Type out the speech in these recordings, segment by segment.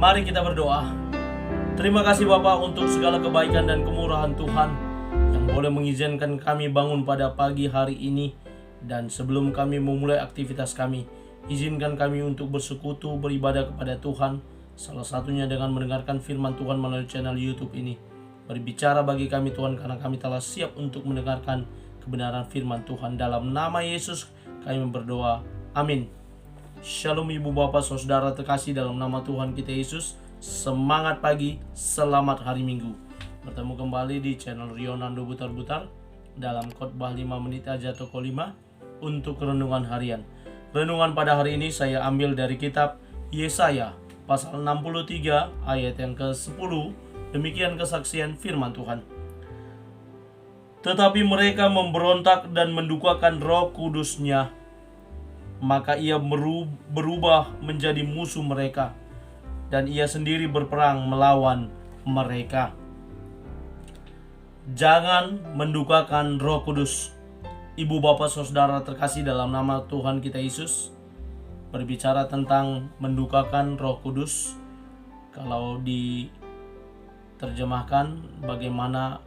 Mari kita berdoa. Terima kasih Bapa untuk segala kebaikan dan kemurahan Tuhan yang boleh mengizinkan kami bangun pada pagi hari ini. Dan sebelum kami memulai aktivitas kami, izinkan kami untuk bersekutu, beribadah kepada Tuhan. Salah satunya dengan mendengarkan firman Tuhan melalui channel YouTube ini. Berbicara bagi kami Tuhan, karena kami telah siap untuk mendengarkan kebenaran firman Tuhan. Dalam nama Yesus kami berdoa, amin. Shalom Ibu Bapak Saudara terkasih dalam nama Tuhan kita Yesus. Semangat pagi, selamat hari Minggu. Bertemu kembali di channel Rionando Butar-Butar dalam khotbah 5 menit aja toko 5 untuk renungan harian. Renungan pada hari ini saya ambil dari kitab Yesaya pasal 63 ayat yang ke-10. Demikian kesaksian firman Tuhan. Tetapi mereka memberontak dan mendukakan Roh Kudus-Nya, maka ia berubah menjadi musuh mereka, dan ia sendiri berperang melawan mereka. Jangan mendukakan Roh Kudus. Ibu bapak saudara terkasih dalam nama Tuhan kita Yesus, berbicara tentang mendukakan Roh Kudus. Kalau diterjemahkan bagaimana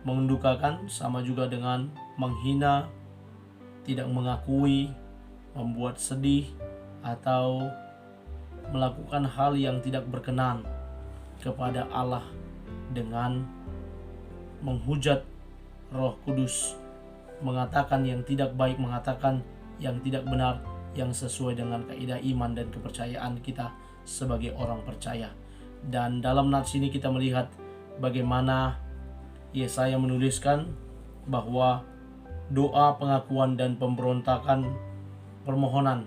mendukakan, sama juga dengan menghina, tidak mengakui, membuat sedih, atau melakukan hal yang tidak berkenan kepada Allah dengan menghujat Roh Kudus, mengatakan yang tidak baik, mengatakan yang tidak benar, yang sesuai dengan kaidah iman dan kepercayaan kita sebagai orang percaya. Dan dalam nats ini kita melihat bagaimana Yesaya menuliskan bahwa doa pengakuan dan pemberontakan, permohonan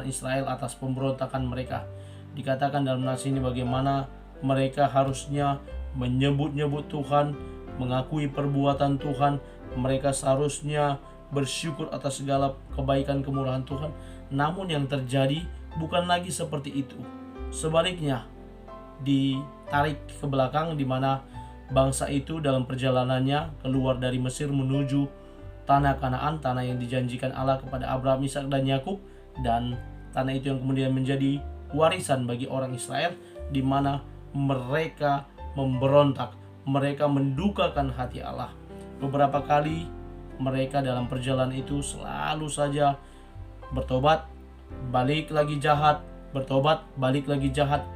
Israel atas pemberontakan mereka. Dikatakan dalam nats ini bagaimana mereka harusnya menyebut-nyebut Tuhan, mengakui perbuatan Tuhan. Mereka seharusnya bersyukur atas segala kebaikan kemurahan Tuhan. Namun yang terjadi bukan lagi seperti itu. Sebaliknya, ditarik ke belakang, di mana bangsa itu dalam perjalanannya keluar dari Mesir menuju tanah Kanaan, tanah yang dijanjikan Allah kepada Abraham, Ishak, dan Yakub. Dan tanah itu yang kemudian menjadi warisan bagi orang Israel, di mana mereka memberontak, mereka mendukakan hati Allah. Beberapa kali mereka dalam perjalanan itu selalu saja bertobat, balik lagi jahat, bertobat, balik lagi jahat.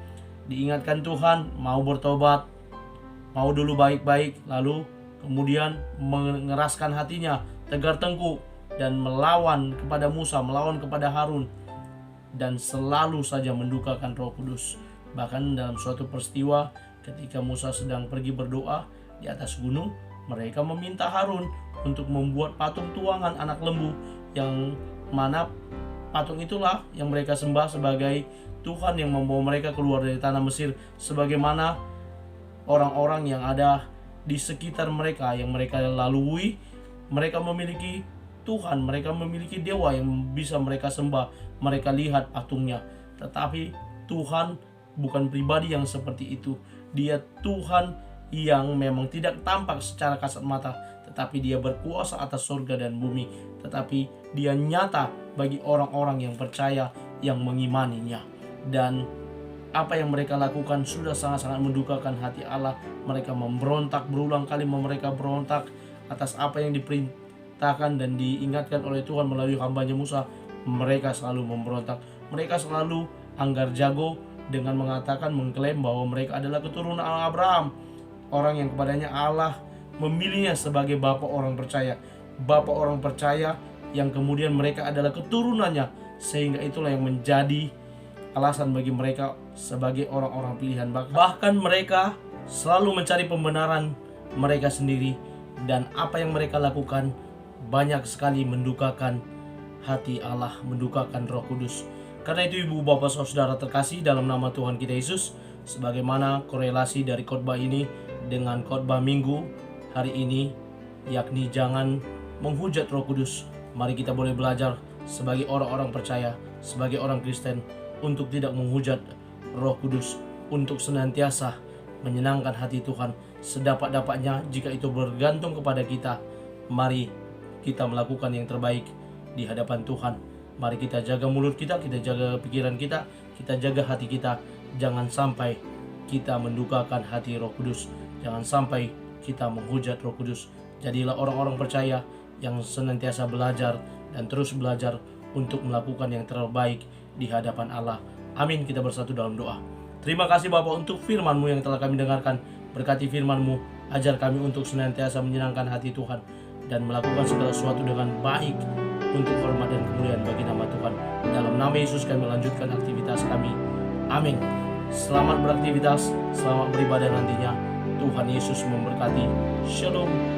Diingatkan Tuhan, mau bertobat, mau dulu baik-baik, lalu kemudian mengeraskan hatinya, tegar tengkuk, dan melawan kepada Musa, melawan kepada Harun, dan selalu saja mendukakan Roh Kudus. Bahkan dalam suatu peristiwa ketika Musa sedang pergi berdoa di atas gunung, mereka meminta Harun untuk membuat patung tuangan anak lembu, yang mana patung itulah yang mereka sembah sebagai Tuhan yang membawa mereka keluar dari tanah Mesir. Sebagaimana orang-orang yang ada di sekitar mereka yang mereka lalui, mereka memiliki Tuhan, mereka memiliki dewa yang bisa mereka sembah, mereka lihat patungnya. Tetapi Tuhan bukan pribadi yang seperti itu. Dia Tuhan yang memang tidak tampak secara kasat mata, tetapi dia berkuasa atas surga dan bumi. Tetapi dia nyata bagi orang-orang yang percaya, yang mengimaninya. Dan apa yang mereka lakukan sudah sangat-sangat mendukakan hati Allah. Mereka memberontak, berulang kali mereka berontak atas apa yang diperintahkan dan diingatkan oleh Tuhan melalui hambanya Musa. Mereka selalu memberontak. Mereka selalu anggar jago dengan mengatakan, mengklaim bahwa mereka adalah keturunan Abraham, orang yang kepadanya Allah memilihnya sebagai bapak orang percaya. Bapak orang percaya yang kemudian mereka adalah keturunannya, sehingga itulah yang menjadi alasan bagi mereka sebagai orang-orang pilihan. Bahkan mereka selalu mencari pembenaran mereka sendiri, dan apa yang mereka lakukan banyak sekali mendukakan hati Allah, mendukakan Roh Kudus. Karena itu ibu bapak saudara terkasih dalam nama Tuhan kita Yesus, sebagaimana korelasi dari khotbah ini dengan khotbah minggu hari ini, yakni jangan menghujat Roh Kudus. Mari kita boleh belajar sebagai orang-orang percaya, sebagai orang Kristen, untuk tidak menghujat Roh Kudus, untuk senantiasa menyenangkan hati Tuhan sedapat-dapatnya. Jika itu bergantung kepada kita, mari kita melakukan yang terbaik di hadapan Tuhan. Mari kita jaga mulut kita jaga pikiran kita jaga hati kita. Jangan sampai kita mendukakan hati Roh Kudus. Jangan sampai kita menghujat Roh Kudus. Jadilah orang-orang percaya yang senantiasa belajar dan terus belajar untuk melakukan yang terbaik di hadapan Allah. Amin. Kita bersatu dalam doa. Terima kasih Bapa untuk firman-Mu yang telah kami dengarkan. Berkati firman-Mu, ajar kami untuk senantiasa menyenangkan hati Tuhan dan melakukan segala sesuatu dengan baik untuk hormat dan kemuliaan bagi nama Tuhan. Dalam nama Yesus kami melanjutkan aktivitas kami. Amin. Selamat beraktivitas, selamat beribadah nantinya. Tuhan Yesus memberkati. Shalom.